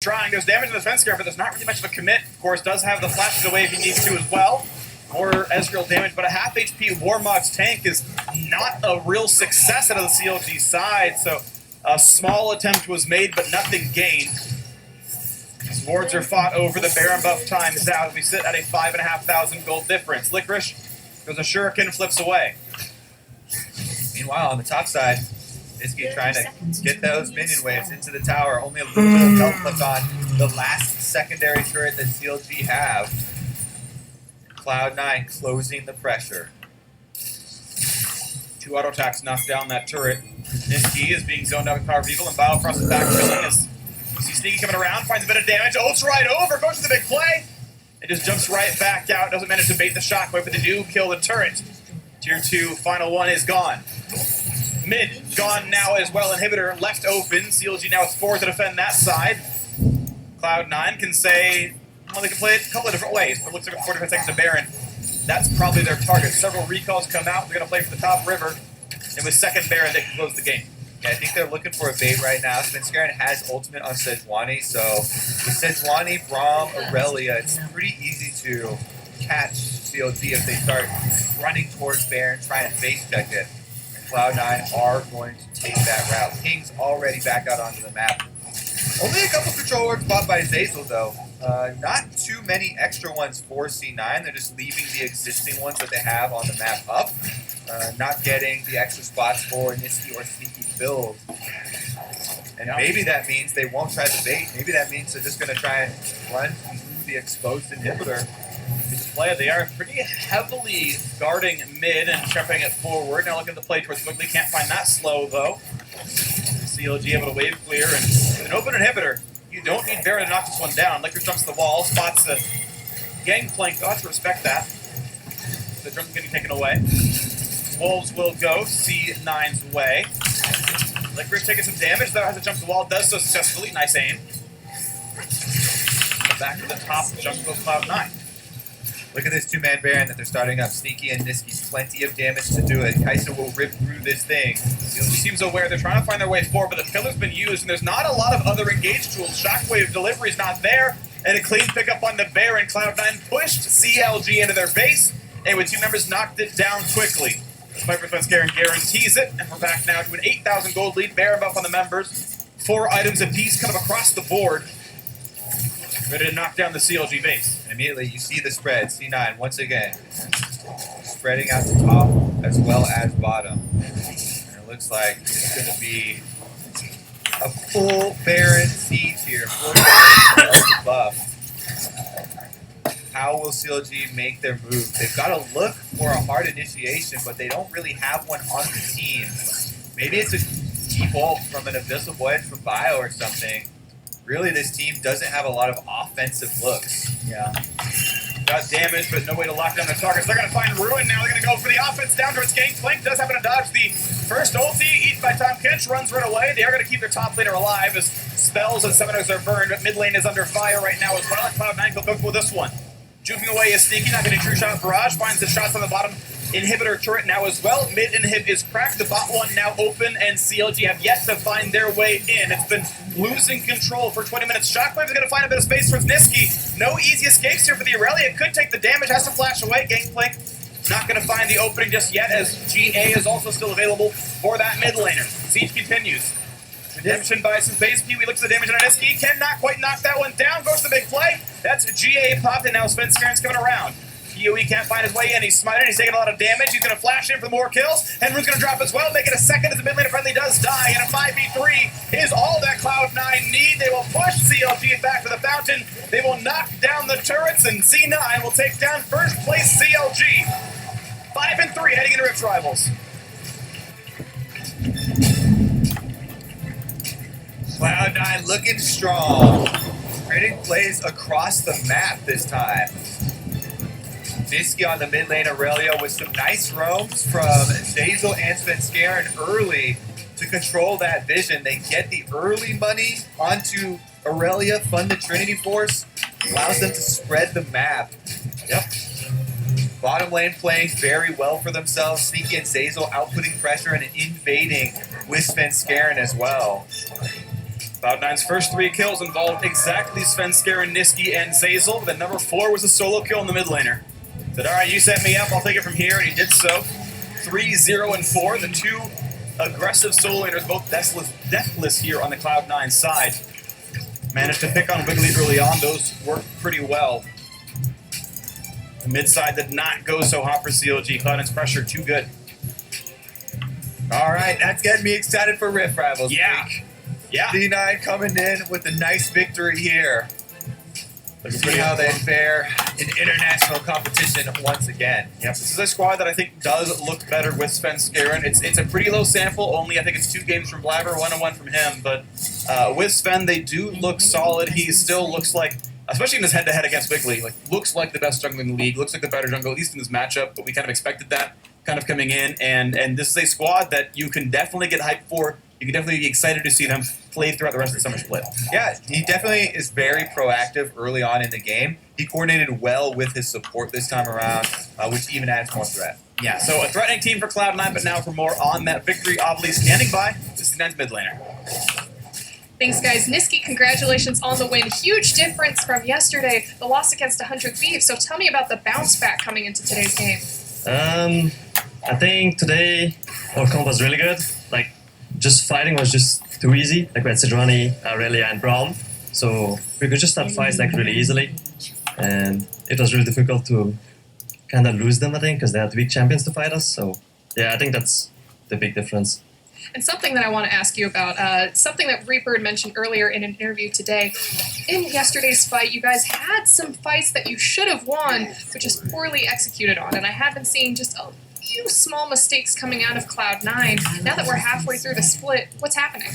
trying. There's damage in the fence here, but there's not really much of a commit. Of course, does have the flashes away if he needs to as well. More Ezreal damage, but a half HP Warmog's tank is not a real success out of the CLG side, so a small attempt was made, but nothing gained. These wards are fought over. The Baron buff times out. We sit at a 5,500 gold difference. Licorice goes a shuriken, flips away. Meanwhile, on the top side, Nisqy trying to get those minion waves into the tower. Only a little bit of health left on the last secondary turret that CLG have. Cloud9 closing the pressure. 2 auto attacks knock down that turret. Nisqy is being zoned out with Power of Evil, and Biofrost is back killing as you see Sneaky coming around, finds a bit of damage, ults right over, goes to the big play, and just jumps right back out, doesn't manage to bait the shockwave, but they do kill the turret. Tier 2, final one is gone. Mid, gone now as well, inhibitor left open, CLG now with 4 to defend that side. Cloud9 can say, well, they can play it a couple of different ways, but it looks like 4 different seconds to Baron. That's probably their target. Several recalls come out, they're going to play for the top river, and with second Baron, they can close the game. Yeah, I think they're looking for a bait right now. Svenskeren has ultimate on Sejuani, so with Sejuani, Braum, Aurelia, it's pretty easy to catch CLG if they start running towards Baron, try and face check it. And Cloud9 are going to take that route. King's already back out onto the map. Only a couple control wards bought by Zeyzal, though. Not too many extra ones for C9. They're just leaving the existing ones that they have on the map up. Not getting the extra spots for Nisqy or Sneaky filled. And maybe that means they won't try the bait. Maybe that means they're just going to try and run through the exposed inhibitor. Play. They are pretty heavily guarding mid and jumping it forward. Now looking to play towards quickly. Can't find that slow, though. CLG able to wave clear, and with an open inhibitor, you don't need Baron to knock this one down. Liquor jumps the wall, spots the gangplank. I'll have to respect that. The drum's getting taken away. Wolves will go C9's way. Licorice taking some damage, though, has to jump the wall, does so successfully. Nice aim. Back to the top, jump goes Cloud9. Look at this two-man Baron that they're starting up. Sneaky and Nisqy's plenty of damage to do it. Kai'Sa will rip through this thing. He seems aware they're trying to find their way forward, but the pillar's been used, and there's not a lot of other engage tools. Shockwave delivery is not there, and a clean pickup on the Baron. Cloud9 pushed CLG into their base, and with 2 members knocked it down quickly. Viper Svenskeren guarantees it, and we're back now to an 8,000 gold lead. Baron buff on the members. 4 items apiece kind of across the board. Ready to knock down the CLG base. And immediately you see the spread. C9 once again spreading out the top as well as bottom. And it looks like it's going to be a full Baron siege here. Full buff. How will CLG make their move? They've got to look for a hard initiation, but they don't really have one on the team. Maybe it's a default from an Abyssal Voyage from Bio or something. Really, this team doesn't have a lot of offensive looks. Yeah. Got damage, but no way to lock down their targets. They're going to find Ruin now. They're going to go for the offense down towards Gangplank. Does happen to dodge the first ulti. Eaten by Tahm Kench. Runs right away. They are going to keep their top laner alive as spells and summoners are burned. But mid lane is under fire right now as well. And Cloud9 will go for this one. Juking away is Sneaky. Not getting true shot barrage. Finds the shots on the bottom. Inhibitor turret now as well. Mid inhib is cracked. The bot one now open, and CLG have yet to find their way in. It's been losing control for 20 minutes. Shockwave is going to find a bit of space towards Nisqy. No easy escapes here for the Aurelia. It could take the damage. Has to flash away. Gangplank not going to find the opening just yet, as GA is also still available for that mid laner. Siege continues. Redemption by some base P. We look at the damage on Nisqy. Cannot quite knock that one down. Goes to the big play. That's GA popped, and now Svenskeren's coming around. PoE can't find his way in. He's smited. He's taking a lot of damage. He's going to flash in for more kills. Henry's going to drop as well. Make it a second as the mid laner friendly does die. And a 5v3 is all that Cloud9 need. They will push CLG back to the fountain. They will knock down the turrets, and C9 will take down first place CLG. 5-3 heading into Rift Rivals. Cloud9 looking strong. Creating plays across the map this time. Nisqy on the mid lane, Aurelia with some nice roams from Zeyzal and Svenskeren early to control that vision. They get the early money onto Aurelia, fund the Trinity Force, allows them to spread the map. Yep. Bottom lane playing very well for themselves. Sneaky and Zeyzal outputting pressure and invading with Svenskeren as well. Cloud9's first 3 kills involved exactly Svenskeren, Niski, and Zazel. The number 4 was a solo kill in the mid laner. Said, all right, you set me up, I'll take it from here, and he did so. 3, 0, and 4, the 2 aggressive solo laners, both deathless here on the Cloud9 side. Managed to pick on Wiggly early on, those worked pretty well. The mid side did not go so hot for CLG. Cloud9's pressure too good. All right, that's getting me excited for Rift Rivals. Yeah. Week. Yeah. D9 coming in with a nice victory here. Let's see how they fare in international competition once again. Yep, this is a squad that I think does look better with Svenskeren. It's a pretty low sample, only I think it's 2 games from Blabber, 1-1 from him, but with Sven, they do look solid. He still looks like, especially in his head-to-head against Wiggly, like looks like the best jungler in the league, looks like the better jungler, at least in this matchup, but we kind of expected that kind of coming in, and this is a squad that you can definitely get hyped for. You can definitely be excited to see them play throughout the rest of the summer split. Yeah, he definitely is very proactive early on in the game. He coordinated well with his support this time around, which even adds more threat. Yeah, so a threatening team for Cloud9, but now for more on that victory, Obli standing by. This is Ned's mid laner. Thanks, guys. Niski, congratulations on the win. Huge difference from yesterday, the loss against 100 Thieves. So tell me about the bounce back coming into today's game. I think today our comp was really good. Like, just fighting was just too easy. Like we had Sejuani, Aurelia, and Braum, so we could just start fights like really easily, and it was really difficult to kind of lose them. I think because they had weak champions to fight us. So yeah, I think that's the big difference. And something that I want to ask you about, something that Reaper had mentioned earlier in an interview today. In yesterday's fight, you guys had some fights that you should have won, but just poorly executed on. And I have been seeing just a few small mistakes coming out of Cloud9. Now that we're halfway through the split, what's happening?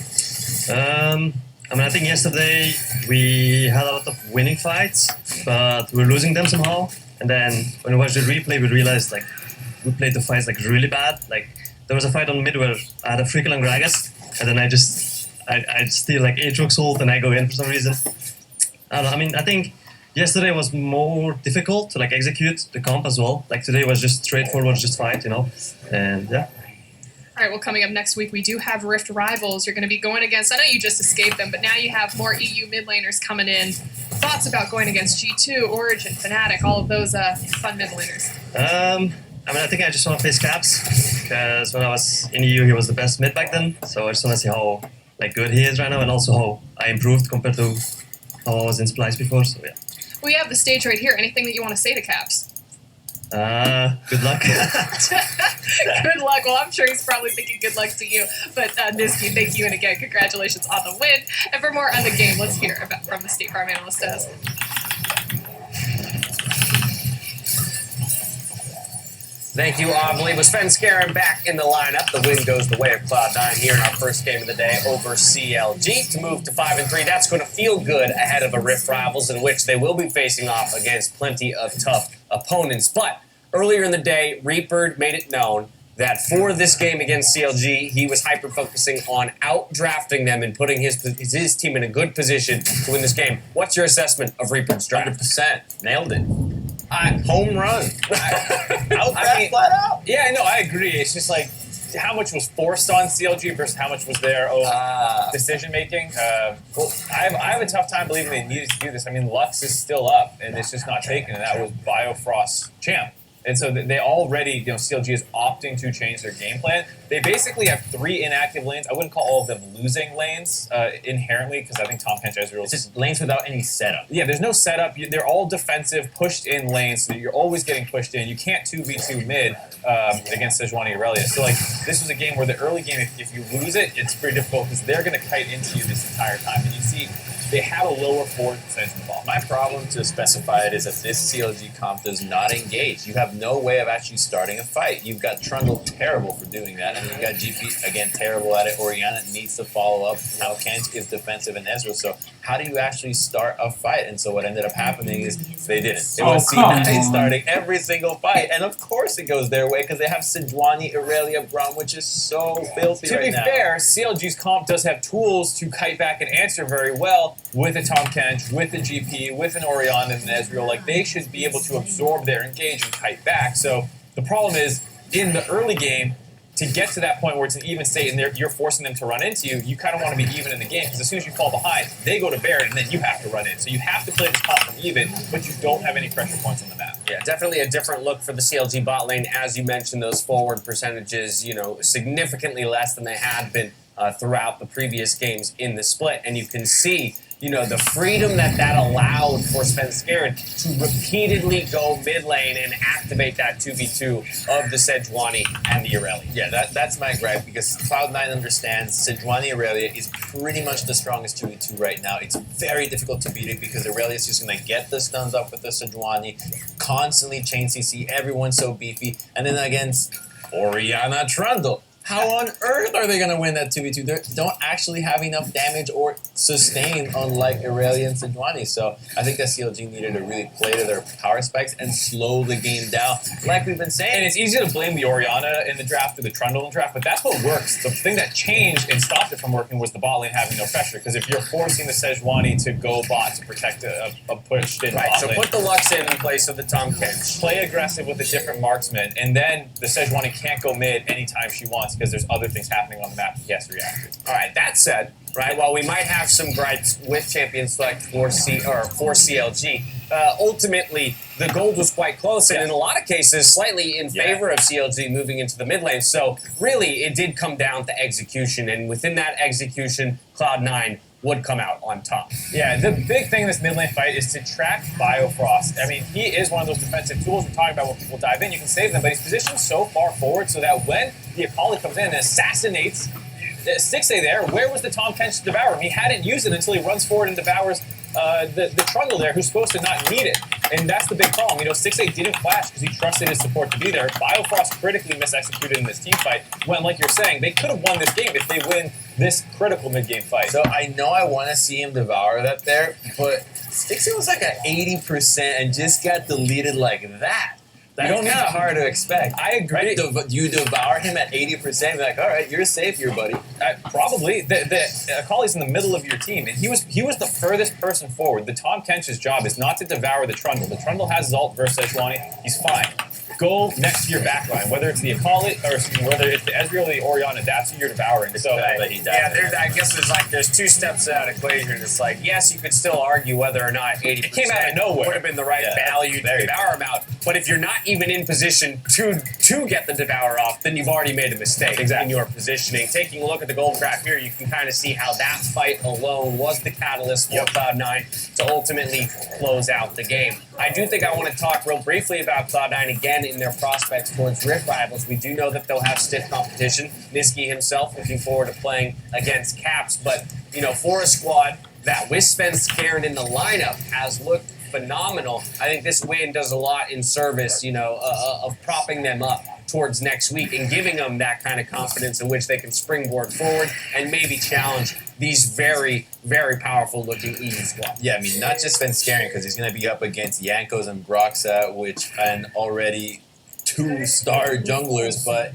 I mean, I think yesterday we had a lot of winning fights, but we were losing them somehow. And then when we watched the replay, we realized like we played the fights like really bad. Like there was a fight on mid where I had a freaking on Gragas, and then I steal like Aatrox ult and I go in for some reason. I don't know. I mean, I think yesterday was more difficult to like execute the comp as well. Like today was just straightforward, just fight, you know. And yeah. All right, well, coming up next week, we do have Rift Rivals. You're going to be going against, I know you just escaped them, but now you have more EU mid laners coming in. Thoughts about going against G2, Origin, Fnatic, all of those fun mid laners? I mean, I think I just want to face Caps, because when I was in EU, he was the best mid back then. So I just want to see how like good he is right now, and also how I improved compared to how I was in Splice before. So yeah. Well, you have the stage right here. Anything that you want to say to Caps? Good luck. Good luck. Well, I'm sure he's probably thinking good luck to you. But Niski, thank you, and again, congratulations on the win. And for more on the game, let's hear about from the State Farm analyst does. Thank you, Obli. With Svenskeren back in the lineup, the win goes the way of Cloud9 here in our first game of the day over CLG to move to 5-3. That's going to feel good ahead of a Rift Rivals in which they will be facing off against plenty of tough opponents. But earlier in the day, Reaper made it known that for this game against CLG, he was hyper-focusing on out-drafting them and putting his team in a good position to win this game. What's your assessment of Reaper's draft? 100%. Nailed it. Home run. Flat out. Yeah, no, I agree. It's just like how much was forced on CLG versus how much was their decision making. Well, I have a tough time believing they needed to do this. I mean, Lux is still up, and it's just not taken, and that was Biofrost's champ. And so they already, CLG is opting to change their game plan. They basically have 3 inactive lanes. I wouldn't call all of them losing lanes inherently, because I think Tom Kench Ezreal is Just lanes without any setup. yeah, there's no setup. They're all defensive, pushed in lanes, so you're always getting pushed in. You can't 2v2 mid against Sejuani Aurelia. So, like, this was a game where the early game, if you lose it, it's pretty difficult because they're going to kite into you this entire time. And you see, they have a lower forward percentage of the ball. My problem to specify it is that this CLG comp does not engage. You have no way of actually starting a fight. You've got Trundle terrible for doing that, and you've got GP, again, terrible at it. Orianna needs to follow up. Now Kench is defensive in Ezreal, so how do you actually start a fight? And so what ended up happening is they didn't. It was C9 starting every single fight, and of course it goes their way because they have Sejuani, Aurelia, Braum, which is so filthy To right be now. fair, CLG's comp does have tools to kite back and answer very well with a Tom Kench, with a GP, with an Orianna and an Ezreal. Like, they should be able to absorb their engage and kite back. So the problem is, in the early game, to get to that point where it's an even state and you're forcing them to run into you, you kind of want to be even in the game because as soon as you fall behind, they go to Baron and then you have to run in. So you have to play this comp from even, but you don't have any pressure points on the map. Yeah, definitely a different look for the CLG bot lane. As you mentioned, those forward percentages, significantly less than they had been throughout the previous games in the split. And you can see, the freedom that allowed for Svenskeren to repeatedly go mid lane and activate that 2v2 of the Sejuani and the Irelia. Yeah, that's my gripe because Cloud9 understands Sejuani Irelia is pretty much the strongest 2v2 right now. It's very difficult to beat it because Irelia is just going to get the stuns up with the Sejuani, constantly chain CC, everyone's so beefy, and then against Orianna Trundle. How on earth are they going to win that 2v2? They don't actually have enough damage or sustain unlike Irelia and Sejuani. So I think that CLG needed to really play to their power spikes and slow the game down, like we've been saying. And it's easy to blame the Orianna in the draft or the Trundle in the draft, but that's what works. The thing that changed and stopped it from working was the bot lane having no pressure. Because if you're forcing the Sejuani to go bot to protect a pushed in Right, bot so lane, put the Lux in place of the Tahm Kench. play aggressive with a different marksman, and then the Sejuani can't go mid anytime she wants because there's other things happening on the map he has to react to. All right, that said, right, while we might have some gripes with Champion Select for CLG, ultimately the gold was quite close, and in a lot of cases, slightly in favor of CLG moving into the mid lane. So really, it did come down to execution, and within that execution, Cloud9 would come out on top. Yeah, the big thing in this mid lane fight is to track Biofrost. I mean, he is one of those defensive tools we're talking about when people dive in. You can save them, but he's positioned so far forward so that when the Akali comes in and assassinates Stixxay there, where was the Tahm Kench to devour him? He hadn't used it until he runs forward and devours the Trundle there, who's supposed to not need it. And that's the big problem. Stixxay didn't flash because he trusted his support to be there. Biofrost critically misexecuted in this team fight when, like you're saying, they could have won this game if they win this critical mid-game fight. So I know I want to see him devour that there, but Stixxay was like at 80% and just got deleted like that. That's kind of hard to expect. I agree. You devour him at 80%, be like, all right, you're safe here, buddy. Probably. The Akali's in the middle of your team, and he was the furthest person forward. The Tahm Kench's job is not to devour the Trundle. The Trundle has his ult versus Sejuani. He's fine. Go next to your backline, whether it's the Akali or whether it's the Ezreal or the Orianna. That's who you're devouring. So I guess there's two steps to that equation. It's like, yes, you could still argue whether or not 80% came out of nowhere. would have been the right value to devour him out. But if you're not even in position to get the devour off, then you've already made a mistake in your positioning. Taking a look at the gold graph here, you can kind of see how that fight alone was the catalyst for Cloud9 to ultimately close out the game. I do think I want to talk real briefly about Cloud9 again in their prospects towards Rift Rivals. We do know that they'll have stiff competition. Niski himself looking forward to playing against Caps, but for a squad that with Svenskeren in the lineup has looked phenomenal, I think this win does a lot in service, of propping them up towards next week and giving them that kind of confidence in which they can springboard forward and maybe challenge these very, very powerful looking Easy squad. Yeah, I mean, not just Svenskeren, because he's going to be up against Jankos and Broxah, and already 2-star junglers, but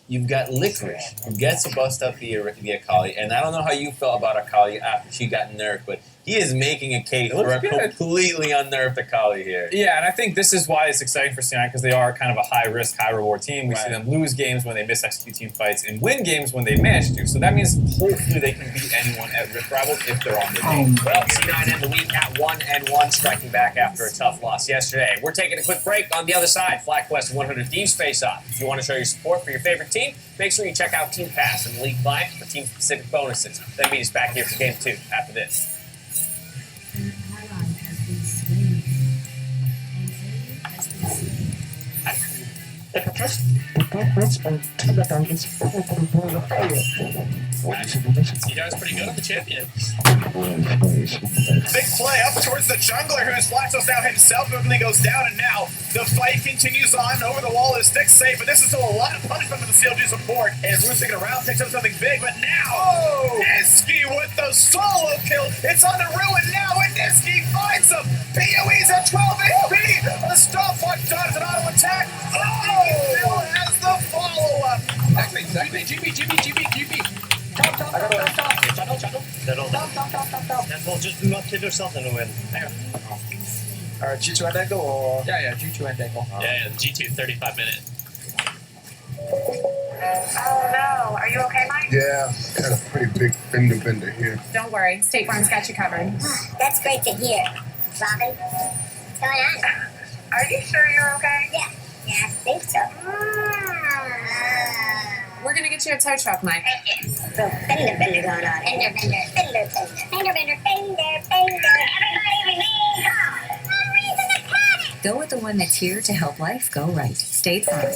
you've got Licorice, who gets to bust up the Akali, and I don't know how you felt about Akali after she got nerfed, but he is making a case for a completely unnerved Akali here. Yeah, and I think this is why it's exciting for C9 because they are kind of a high-risk, high-reward team. We see them lose games when they mis-execute team fights and win games when they manage to. So that means hopefully they can beat anyone at Rift Rivals if they're on the team. Well, C9 end the week at 1-1, striking back after a tough loss yesterday. We're taking a quick break. On the other side, FlyQuest 100 Thieves face off. If you want to show your support for your favorite team, make sure you check out Team Pass and the League client for team-specific bonuses. Then meet us back here for Game 2 after this. An ally has been slain. An enemy has been slain. C9's pretty good at the champion. Big play up towards the jungler, who's Flaxos now himself movingly goes down, and now the fight continues on. Over the wall is Stixxay, but this is still a lot of punishment for the CLG support. And Ruth taking around, picks up something big, but now Niski with the solo kill. It's on the ruin now, and Niski finds him. PoE's at 12 HP. The stopwatch dodge an auto attack. Oh, still has the follow-up. Exactly. GB. Well, just do not kill yourself and win. G2 and angle or? Yeah, G2 and angle. Yeah, G2 35 minute. Oh no, are you okay, Mike? Yeah, got a pretty big fender bender here. Don't worry, State Farm's got you covered. That's great to hear. Robin, what's going on? Are you sure you're okay? Yeah, I think so. We're gonna get you a tow truck, Mike. Thank you. So fender bender going on. Fender bender, fender bender, fender bender, fender bender. Everybody remain calm. No reason to panic. Go with the one that's here to help life go right. State Farm.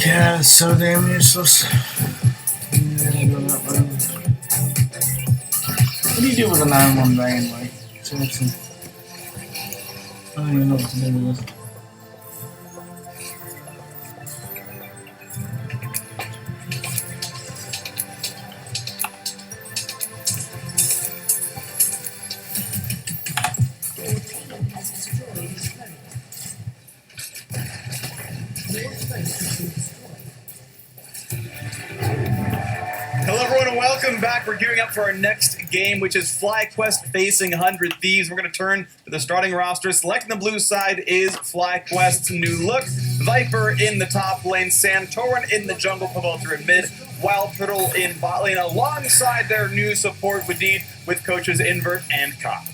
Yeah, it's so damn useless. What do you do with a 9-1 van, like? Seriously. I don't even know what to do with it. We're gearing up for our next game, which is FlyQuest facing 100 Thieves. We're going to turn to the starting roster. Selecting the blue side is FlyQuest's new look. Viper in the top lane, Santorin in the jungle, Pavelter in mid, Wild Turtle in bot lane, alongside their new support Wadid with coaches Invert and Ka.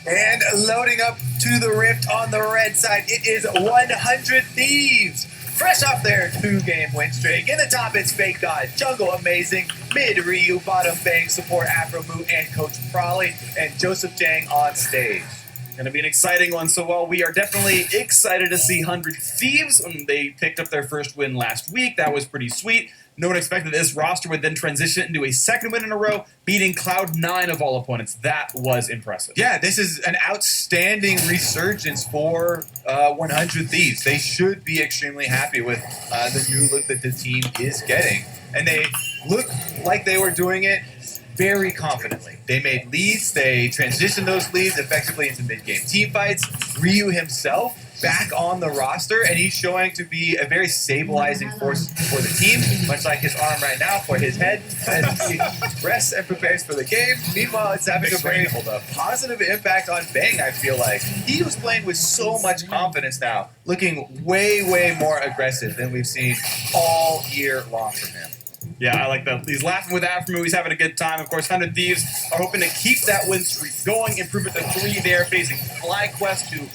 And loading up to the Rift on the red side, it is 100 Thieves. Fresh off their 2-game win streak. In the top, it's Fake God, Jungle Amazing, mid Ryu, bottom Bang, support Afromu, and Coach Prawley, and Joseph Jang on stage. Going to be an exciting one. So while we are definitely excited to see 100 Thieves, they picked up their first win last week. That was pretty sweet. No one expected this roster would then transition into a second win in a row, beating Cloud9 of all opponents. That was impressive. Yeah, this is an outstanding resurgence for 100 Thieves. They should be extremely happy with the new look that the team is getting. And they look like they were doing it very confidently. They made leads, they transitioned those leads effectively into mid-game team fights. Ryu himself back on the roster, and he's showing to be a very stabilizing force for the team, much like his arm right now for his head as he rests and prepares for the game. Meanwhile, it's having a very positive impact on Bang, I feel like. He was playing with so much confidence now, looking way, way more aggressive than we've seen all year long from him. Yeah, I like that. He's laughing with Afromu. He's having a good time. Of course, 100 Thieves are hoping to keep that win streak going, improve it to 3 there, facing FlyQuest, who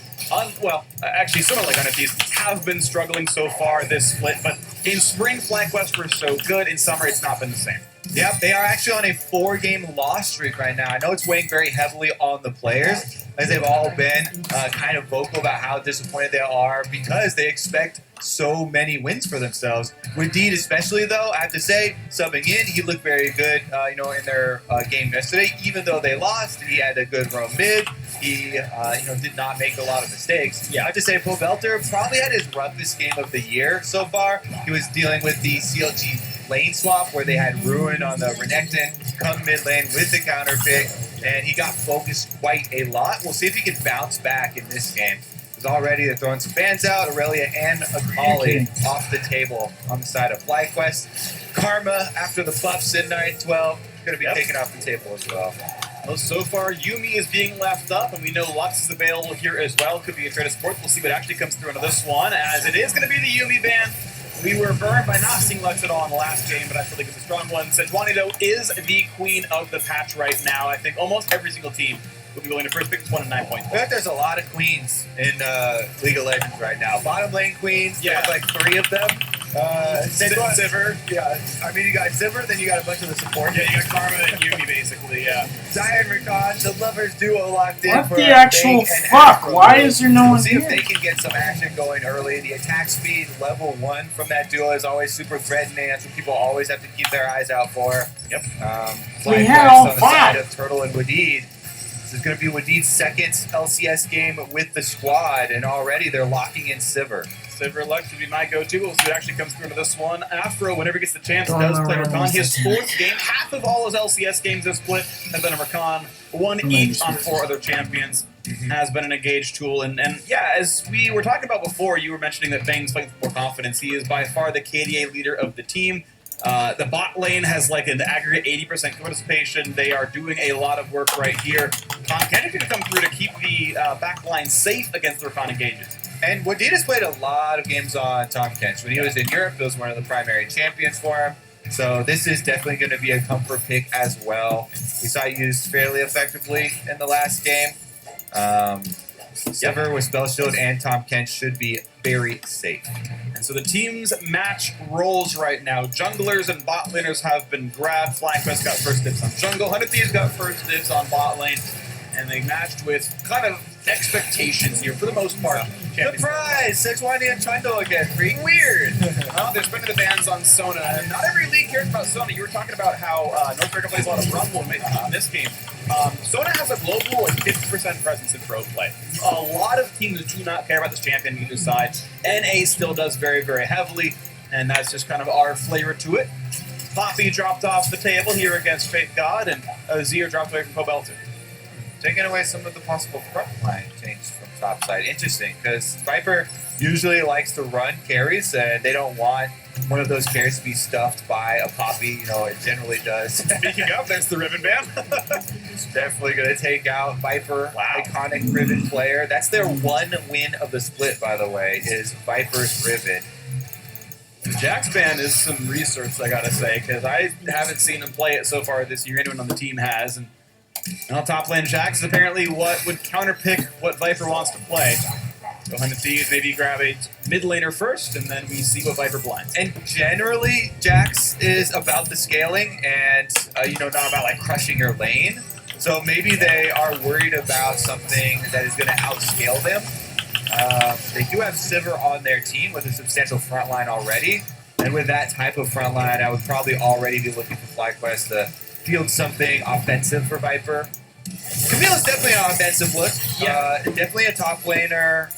actually, similar like 100 Thieves, have been struggling so far this split, but in spring, FlyQuest were so good. In summer, it's not been the same. Yep, they are actually on a 4-game loss streak right now. I know it's weighing very heavily on the players, as they've all been kind of vocal about how disappointed they are because they expect so many wins for themselves. Wadid especially, though, I have to say, subbing in, he looked very good, in their game yesterday. Even though they lost, he had a good roam mid. He, did not make a lot of mistakes. Yeah, I have to say, Pavelter probably had his roughest game of the year so far. He was dealing with the CLG lane swap where they had Ruin on the Renekton, come mid lane with the counter pick, and he got focused quite a lot. We'll see if he can bounce back in this game. Because already they're throwing some bans out, Aurelia and Akali off the table on the side of FlyQuest. Karma, after the buffs in 9-12, going to be taken off the table as well. Well, so far, Yuumi is being left up, and we know Lux is available here as well. Could be a trade of sports. We'll see what actually comes through into this one, as it is going to be the Yuumi ban. We were burned by not seeing Lux at all in the last game, but I feel like it's a strong one. Sejuani, though, is the queen of the patch right now. I think almost every single team will be going to first pick this one at 9 points. I think there's a lot of queens in League of Legends right now. Bottom lane queens, yeah. There's like 3 of them. Sivir. Yeah, I mean, you got Sivir, then you got a bunch of the support. Yeah, you got Karma and Yuumi, basically, yeah. Zion Rakan, the lovers duo locked in What for the actual fuck? Why is there no one see here? if they can get some action going early. The attack speed level 1 from that duo is always super threatening. That's what people always have to keep their eyes out for. Yep. We had all on the side 5. of Turtle and Wadid. This is going to be Wadid's second LCS game with the squad, and already they're locking in Sivir. Sivir Lux would be my go-to. We'll see what actually comes through into this one. Afro, whenever he gets the chance, does play Rakan. His 4th game, half of all his LCS games this split have been a Rakan. 1 each on 4 other champions. Has been an engaged tool. And yeah, as we were talking about before, you were mentioning that Bang's playing with more confidence. He is by far the KDA leader of the team. The bot lane has like an aggregate 80% participation. They are doing a lot of work right here. Tom Kenny going to come through to keep the back line safe against the Rakan engages. And Wadid has played a lot of games on Tom Kench. When he was in Europe, he was one of the primary champions for him. So this is definitely going to be a comfort pick as well. We saw it used fairly effectively in the last game. Sivir with Spell Shield and Tom Kench should be very safe. And so the team's match rolls right now. Junglers and bot laners have been grabbed. FlyQuest got first dibs on jungle. 100 Thieves got first dibs on bot lane. And they matched with kind of expectations here for the most part. Surprise! Sejuani and Trundle again. Freaking weird. Well, they're spending the bans on Sona. And not every league cares about Sona. You were talking about how North America plays a lot of Rumble in this game. Sona has a global 50% presence in pro play. A lot of teams do not care about this champion on either side. NA still does very, very heavily, and that's just kind of our flavor to it. Poppy dropped off the table here against Fake God, and Azir dropped away from Pavelter. Taking away some of the possible front line change from top side. Interesting, because Viper usually likes to run carries, and they don't want one of those cares to be stuffed by a Poppy. You know, it generally does. Speaking of, there's the Riven Band. Definitely going to take out Viper, iconic Riven player. That's their one win of the split, by the way, is Viper's Riven. Jack's band is some research, I gotta say, because I haven't seen him play it so far this year. Anyone on the team has. And on top lane, Jax is apparently what would counterpick what Viper wants to play. Go Hunt and Thieves, maybe grab a mid laner first, and then we see what Viper blinds. And generally, Jax is about the scaling and, not about like crushing your lane. So maybe they are worried about something that is going to outscale them. They do have Sivir on their team with a substantial front line already. And with that type of front line, I would probably already be looking for FlyQuest to field something offensive for Viper. Camille is definitely an offensive look. Definitely a top laner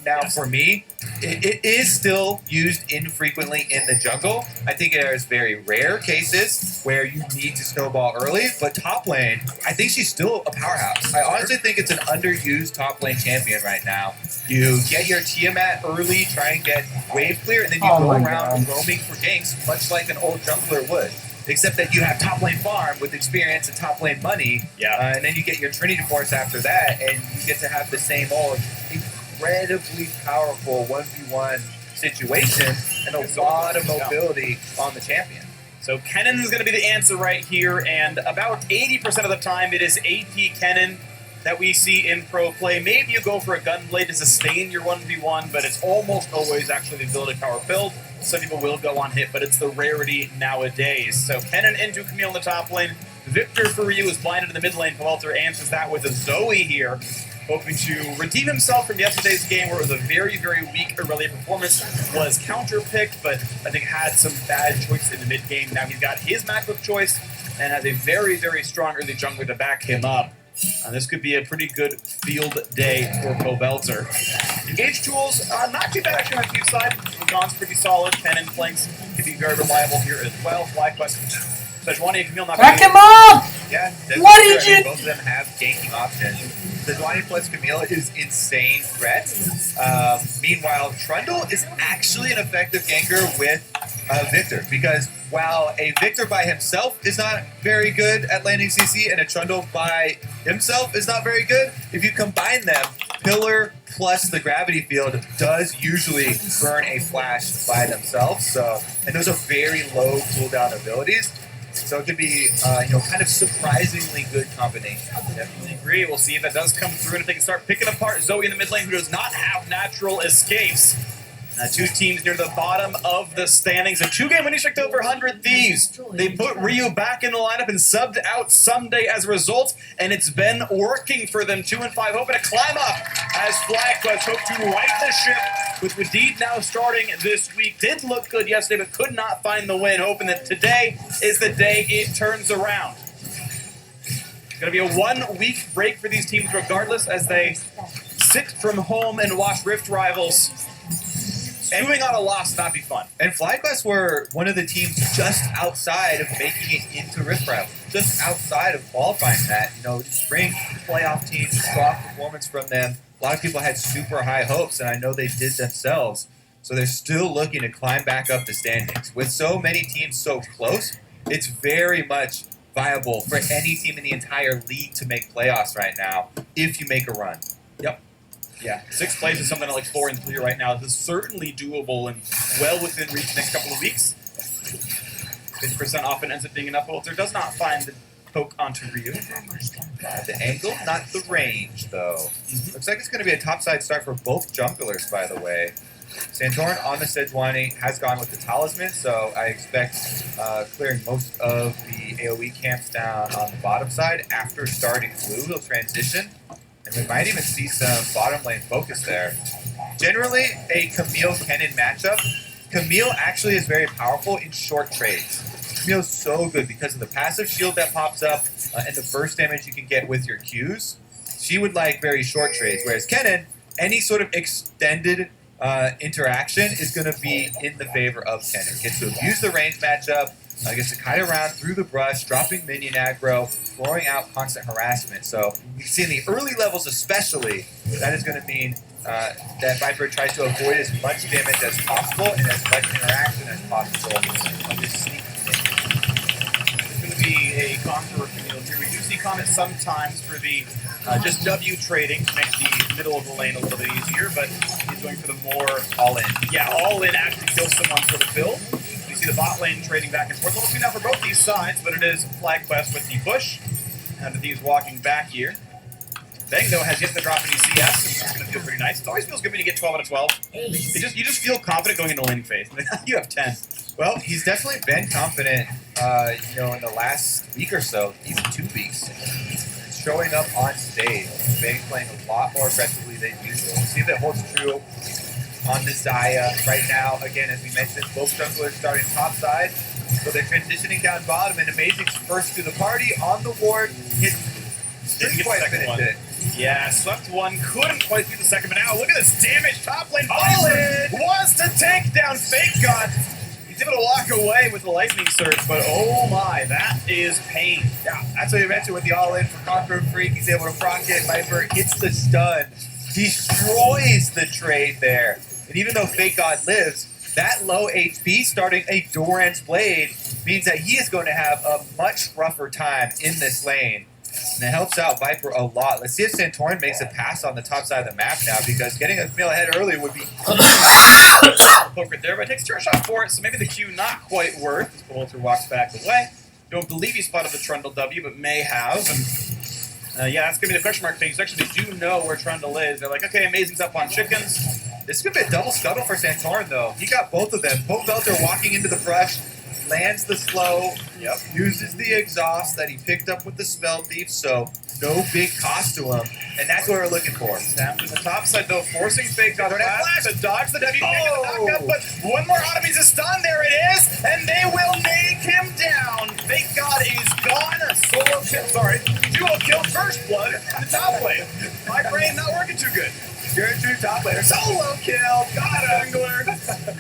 now for me. It is still used infrequently in the jungle. I think there's very rare cases where you need to snowball early, but top lane, I think she's still a powerhouse. I honestly think it's an underused top lane champion right now. You get your Tiamat early, try and get wave clear, and then you go around roaming for ganks, much like an old jungler would. Except that you have top lane farm with experience and top lane money, and then you get your Trinity Force after that, and you get to have the same old incredibly powerful 1v1 situation and a lot of mobility on the champion. So Kennen is going to be the answer right here, and about 80% of the time it is AP Kennen that we see in pro play. Maybe you go for a Gunblade to sustain your 1v1, but it's almost always actually the ability power build. Some people will go on hit, but it's the rarity nowadays. So Kennen into Camille in the top lane. Victor for Ryu is blinded in the mid lane. Pawelter answers that with a Zoe here, hoping to redeem himself from yesterday's game where it was a very, very weak Irelia performance. Was counter-picked, but I think had some bad choices in the mid-game. Now he's got his MacBook choice and has a very, very strong early jungler to back him up. This could be a pretty good field day for Pawelter. Engage tools, not too bad actually on the few side. Lagon's pretty solid. Kennen flanks can be very reliable here as well. FlyQuest, Sejuani and Camille not Back him up! Yeah, What did you? Both of them have ganking options. Sejuani plus Camille is insane threat. Meanwhile, Trundle is actually an effective ganker with Victor, because while a Victor by himself is not very good at landing CC and a Trundle by himself is not very good, if you combine them, Pillar plus the gravity field does usually burn a flash by themselves. So, and those are very low cooldown abilities. So it could be, kind of surprisingly good combination. Definitely agree. We'll see if that does come through and if they can start picking apart Zoe in the mid lane, who does not have natural escapes. Two teams near the bottom of the standings. A 2-game winning streak over 100 Thieves. They put Ryu back in the lineup and subbed out Someday as a result, and it's been working for them. 2-5, hoping to climb up as FlyQuest hope to right the ship with Radid now starting this week. Did look good yesterday, but could not find the win, hoping that today is the day it turns around. It's going to be a 1-week break for these teams regardless as they sit from home and watch Rift Rivals. Doing on a loss not be fun. And FlyQuest were one of the teams just outside of making it into Rift Rivals. Just outside of qualifying that. Spring playoff team, strong performance from them. A lot of people had super high hopes, and I know they did themselves. So they're still looking to climb back up the standings. With so many teams so close, it's very much viable for any team in the entire league to make playoffs right now if you make a run. Yep. Yeah, 6th place is something like 4-3 right now. This is certainly doable and well within reach the next couple of weeks. 50% often ends up being enough. Pawelter does not find the poke onto Ryu. The angle, not the range, though. Looks like it's going to be a topside start for both junglers, by the way. Santorin on the Sejuani has gone with the Talisman, so I expect clearing most of the AoE camps down on the bottom side. After starting blue, he'll transition. And we might even see some bottom lane focus there. Generally, a Camille-Kennen matchup, Camille actually is very powerful in short trades. Camille's so good because of the passive shield that pops up and the burst damage you can get with your Qs. She would like very short trades, whereas Kennen, any sort of extended interaction is going to be in the favor of Kennen. Gets to abuse the range matchup, gets to kite around through the brush, dropping minion aggro, throwing out constant harassment. So you can see in the early levels especially, that is going to mean that Viper tries to avoid as much damage as possible and as much interaction as possible of this sneak It's going to be a Conqueror Camille here. We do see Comet sometimes for the just W trading to make the middle of the lane a little bit easier, but he's going for the more all-in. Yeah, all-in actually kills someone for the fill. You see the bot lane trading back and forth. We'll see now for both these sides, but it is FlyQuest with the push. And he's walking back here. Bang, though, has yet to drop any CS, so it's going to feel pretty nice. It always feels good when you get 12 out of 12. You just feel confident going into laning phase. You have 10. Well, he's definitely been confident, in the last week or so, even 2 weeks. Showing up on stage, Bang playing a lot more aggressively than usual. We'll see if that holds true on the Zaya right now. Again, as we mentioned, both junglers starting top side, so they're transitioning down bottom, and Amazing's first to the party on the ward. Didn't quite finish it. Yeah, swept one, couldn't quite do the second, but now look at this damage. Top lane Viper wants to take down Fake God. He's able to walk away with the lightning surge, but oh my, that is pain. Yeah, that's what you mentioned with the all-in for Conqueror Freak. He's able to proc it. Viper hits the stun, destroys the trade there. And even though Fake God lives, that low HP starting a Doran's Blade means that he is going to have a much rougher time in this lane. And it helps out Viper a lot. Let's see if Santorin makes a pass on the top side of the map now, because getting a Camille ahead early would be poke right there, but it takes a turret shot for it, so maybe the Q not quite worth as Bolter walks back away. Don't believe he spotted the Trundle W, but may have. And yeah, that's going to be the question mark thing. So actually, they do know where Trundle is. They're like, okay, Amazing's up on chickens. This could be a double scuttle for Santorin, though. He got both of them. Poke Belter walking into the brush, lands the slow, uses the exhaust that he picked up with the Spell Thief, so no big cost to him, and that's what we're looking for. Snap to the top side, though, forcing Fake God to dodge the W, knock up, but one more Automate is stunned, there it is, and they will make him down. Fake God is gone, a solo kill, sorry, duo kill, first blood in the top lane. My brain not working too good. You're a true top laner. Solo kill! Got a jungler!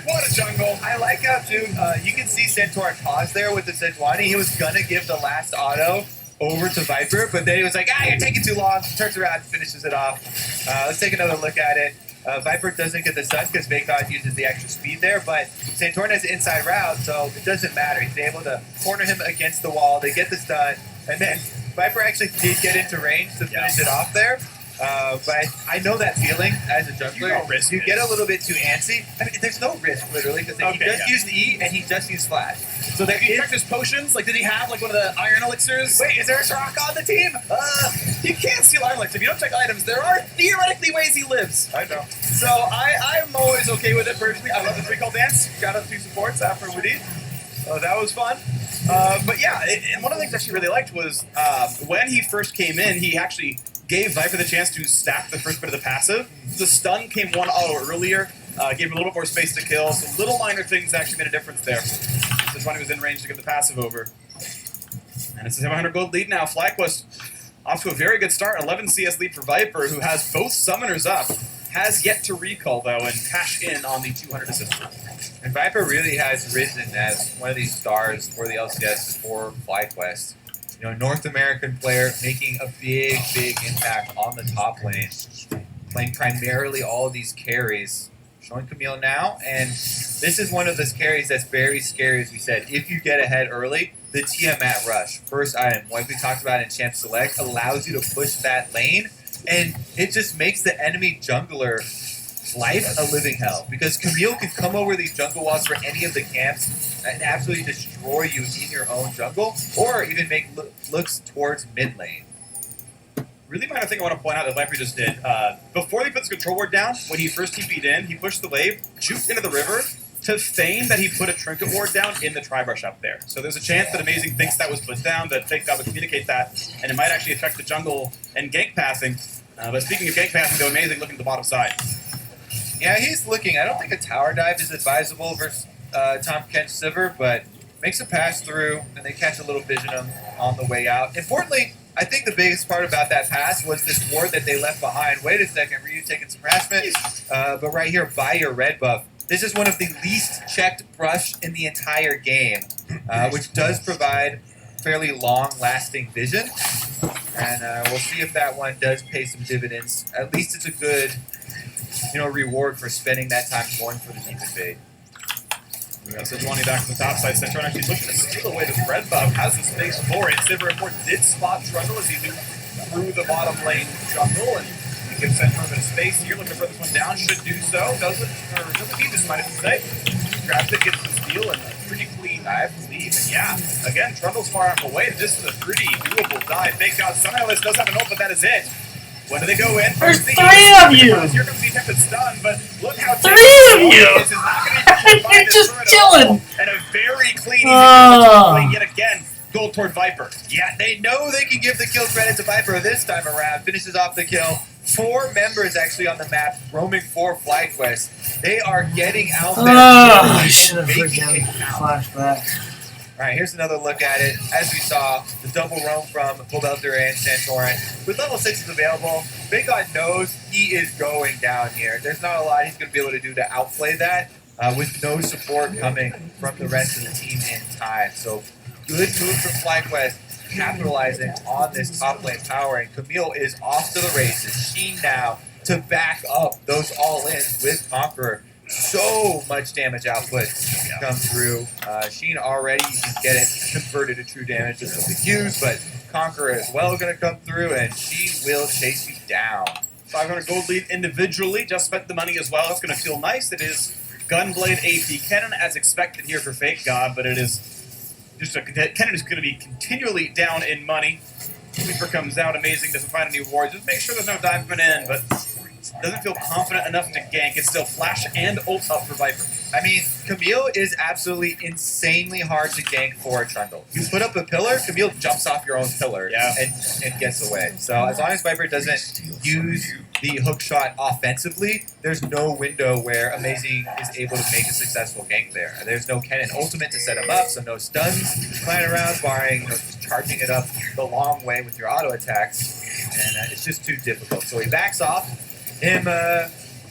What a jungle! I like how, too, you can see Santorin pause there with the Sejuani. He was going to give the last auto over to Viper, but then he was like, you're taking too long. Turns around and finishes it off. Let's take another look at it. Viper doesn't get the stun because Vacon uses the extra speed there, but Santorin has inside route, so it doesn't matter. He's able to corner him against the wall. They get the stun, and then Viper actually did get into range to finish it off there. But I know that feeling as a jungler. You get a little bit too antsy. I mean, there's no risk, literally, because he just used E and he just used Flash. So there he checked his potions. Like, did he have like one of the iron elixirs? Wait, is there a Shrock on the team? You can't steal iron elixirs. If you don't check items, there are theoretically ways he lives. I know. So I'm always okay with it personally. I love the three-call dance. Shout out to supports after Wadid. That was fun. But yeah, and one of the things I actually really liked was when he first came in, he actually gave Viper the chance to stack the first bit of the passive. The stun came one auto earlier, gave him a little bit more space to kill. So little minor things actually made a difference there. Just when he was in range to get the passive over. And it's a 700 gold lead now. FlyQuest off to a very good start. 11 CS lead for Viper, who has both summoners up. Has yet to recall, though, and cash in on the 200 assist. And Viper really has risen as one of these stars for the LCS for FlyQuest. You know, North American player making a big, big impact on the top lane. Playing primarily all of these carries. Showing Camille now, and this is one of those carries that's very scary, as we said. If you get ahead early, the Tiamat Rush, first item, like we talked about in Champ Select, allows you to push that lane, and it just makes the enemy jungler life a living hell. Because Camille can come over these jungle walls for any of the camps and absolutely destroy you in your own jungle, or even make looks towards mid lane. Really minor thing I want to point out that Viper just did. Before they put this control ward down, when he first TP'd in, he pushed the wave, juked into the river, to feign that he put a trinket ward down in the tri-brush up there. So there's a chance that Amazing thinks that was put down, that Fake God would communicate that, and it might actually affect the jungle and gank passing. But speaking of gank passing, though, Amazing looking at the bottom side. Yeah, he's looking. I don't think a tower dive is advisable versus Tahm Kench Sivir, but makes a pass through, and they catch a little vision on the way out. Importantly, I think the biggest part about that pass was this ward that they left behind. Wait a second, Ryu taking some harassment, but right here, buy your red buff. This is one of the least checked brush in the entire game. which does provide fairly long-lasting vision. And we'll see if that one does pay some dividends. At least it's a good, reward for spending that time going for the deep invade. We got Sejuani back from the top side. Centron actually looking to steal away this red buff. Has the space for it. Silver, of course, did spot Trundle as he moved through the bottom lane jungle and gives Centron a bit of space here. Looking for this one down. Should do so. Doesn't need this, might have to say. Grabs it, gets the steal, and a pretty clean dive to leave. And yeah, again, Trundle's far enough away. This is a pretty doable dive. Thank God somehow this does have an ult, but that is it. When do they go in? There's First 3 of you! Here comes the attempted stun, but look how 3 of you! This is not going to be You're just chilling! and a very clean easy yet again. Goal toward Viper. Yeah, they know they can give the kill credit to Viper this time around. Finishes off the kill. 4 members actually on the map roaming for FlyQuest. They are getting out there. I should have freaking flashback. Alright, here's another look at it. As we saw, the double roam from Pobelter and Santorin. With level 6 is available, Big God knows he is going down here. There's not a lot he's going to be able to do to outplay that with no support coming from the rest of the team in time. So, good move from FlyQuest, capitalizing on this top lane power. And Camille is off to the races. Sheen now to back up those all-ins with Conqueror. So much damage output come through. Sheen already, you can get it converted to true damage just with the Qs, but Conqueror as well going to come through, and she will chase you down. 500 gold lead individually. Just spent the money as well. It's going to feel nice. It is Gunblade AP Kennen as expected here for Fake God, but it is just Kennen is going to be continually down in money. Sweeper comes out, amazing, doesn't find any wards. Just make sure there's no dive coming in, but doesn't feel confident enough to gank. It's still flash and ult up for Viper. I mean, Camille is absolutely insanely hard to gank for a Trundle. You put up a pillar, Camille jumps off your own pillar and gets away. So as long as Viper doesn't use the hook shot offensively, there's no window where Amazing is able to make a successful gank there. There's no Kennen ultimate to set him up, so no stuns flying around, barring just charging it up the long way with your auto attacks. And it's just too difficult. So he backs off. Him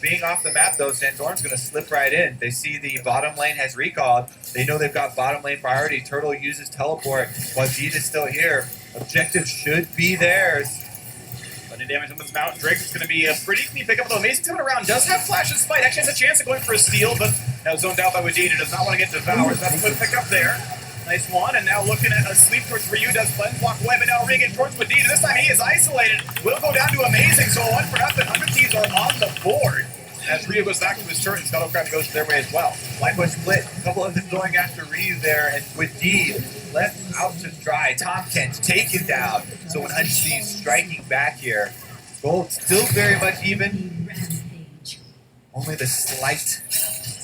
being off the map, though, Santorin's going to slip right in. They see the bottom lane has recalled. They know they've got bottom lane priority. Turtle uses teleport while Jeet is still here. Objective should be theirs. Plenty of damage on this Mountain Drake. It's going to be a pretty clean pickup, though. Amazing coming around. Does have flash and spite. Actually has a chance of going for a steal, but now zoned out by Wadida. Does not want to get devoured. That's a good pickup there. Nice one, and now looking at a sleep towards Ryu, does Cleanse walk away, but now Regan towards Wadida. This time he is isolated. Will go down to Amazing, so 1 for nothing. 100 Thieves are on the board. As Ryu goes back to his turret, and Scuttlecraft goes their way as well. FlyQuest split. A couple of them going after Ryu there, and Wadid left out to dry. Tom Kent taken down. So 100 Thieves striking back here. Gold still very much even. Only the slight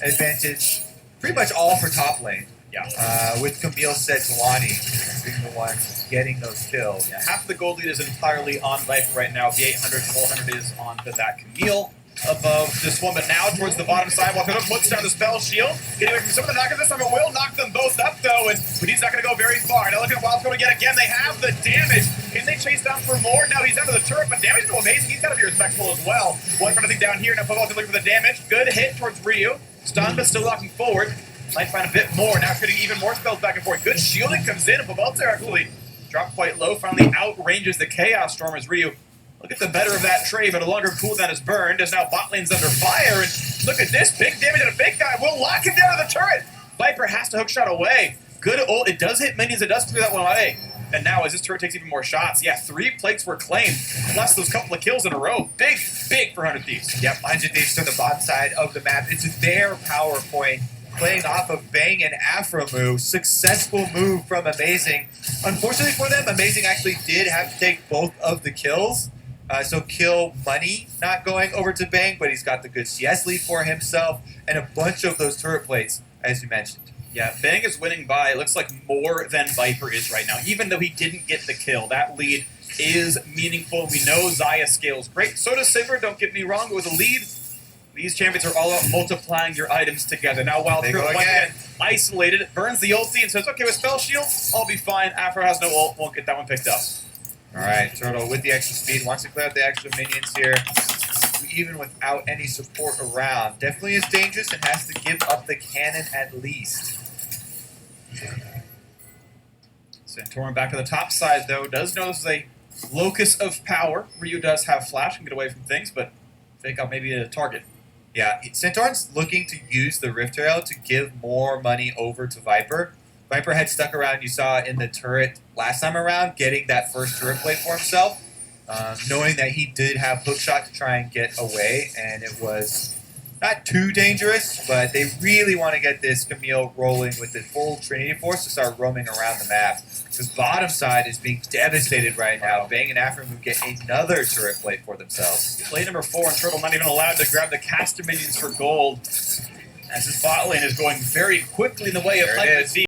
advantage. Pretty much all for top lane. Yeah. With Camille Sejuani being the one getting those kills. Yeah, half the gold lead is entirely on Viper right now. The 800, 400 is on to that Camille above this one, but now towards the bottom side, while Hook puts down the spell shield, getting away from some of the knockers. This time it will knock them both up, though, and Wadid's not going to go very far. Now look at Wild's going to get again. They have the damage. Can they chase down for more? Now he's out of the turret, but damage to Amazing. He's got to be respectful as well. 1 for nothing down here. Now Pobelter looking for the damage. Good hit towards Ryu. Stunned, but still locking forward. Might find a bit more. Now creating even more spells back and forth. Good shielding comes in, and Pobelter actually dropped quite low. Finally outranges the Chaos Storm as Ryu. Look at the better of that trade, but a longer cooldown is burned as now bot lane's under fire. And look at this, big damage and a big guy will lock him down to the turret. Viper has to hook shot away. Good ult. It does hit minions. It does clear that one away. And now as this turret takes even more shots, yeah, 3 plates were claimed, plus those couple of kills in a row. Big, big for 100 Thieves. Yep, 100 Thieves to the bottom side of the map. It's their power point. Playing off of Bang and Afro move. Successful move from Amazing. Unfortunately for them, Amazing actually did have to take both of the kills. So kill money not going over to Bang, but he's got the good CS lead for himself and a bunch of those turret plates, as you mentioned. Yeah, Bang is winning by, it looks like, more than Viper is right now. Even though he didn't get the kill, that lead is meaningful. We know Xayah scales great. So does Silver, don't get me wrong, but with a lead, these champions are all about multiplying your items together. Now, while They Turtle go once again. again isolated, it burns the ulti and says, okay, with Spell Shield, I'll be fine. Afro has no ult, won't get that one picked up. All right, Turtle with the extra speed wants to clear out the extra minions here. Even without any support around. Definitely is dangerous and has to give up the cannon at least. Santorin back to the top side, though. Does know this is a locus of power. Ryu does have flash, can get away from things, but fake out maybe a target. Yeah, Santorin's looking to use the Rift Rail to give more money over to Viper. Viper had stuck around, you saw in the turret last time around, getting that first turret play for himself, knowing that he did have hookshot to try and get away, and it was not too dangerous, but they really want to get this Camille rolling with the full Trinity Force to start roaming around the map. Because bottom side is being devastated right now. Bang and Afrim get another turret play for themselves. Play number 4, and Turtle not even allowed to grab the caster minions for gold. As his bot lane is going very quickly in the way of There it Hyper is. Z.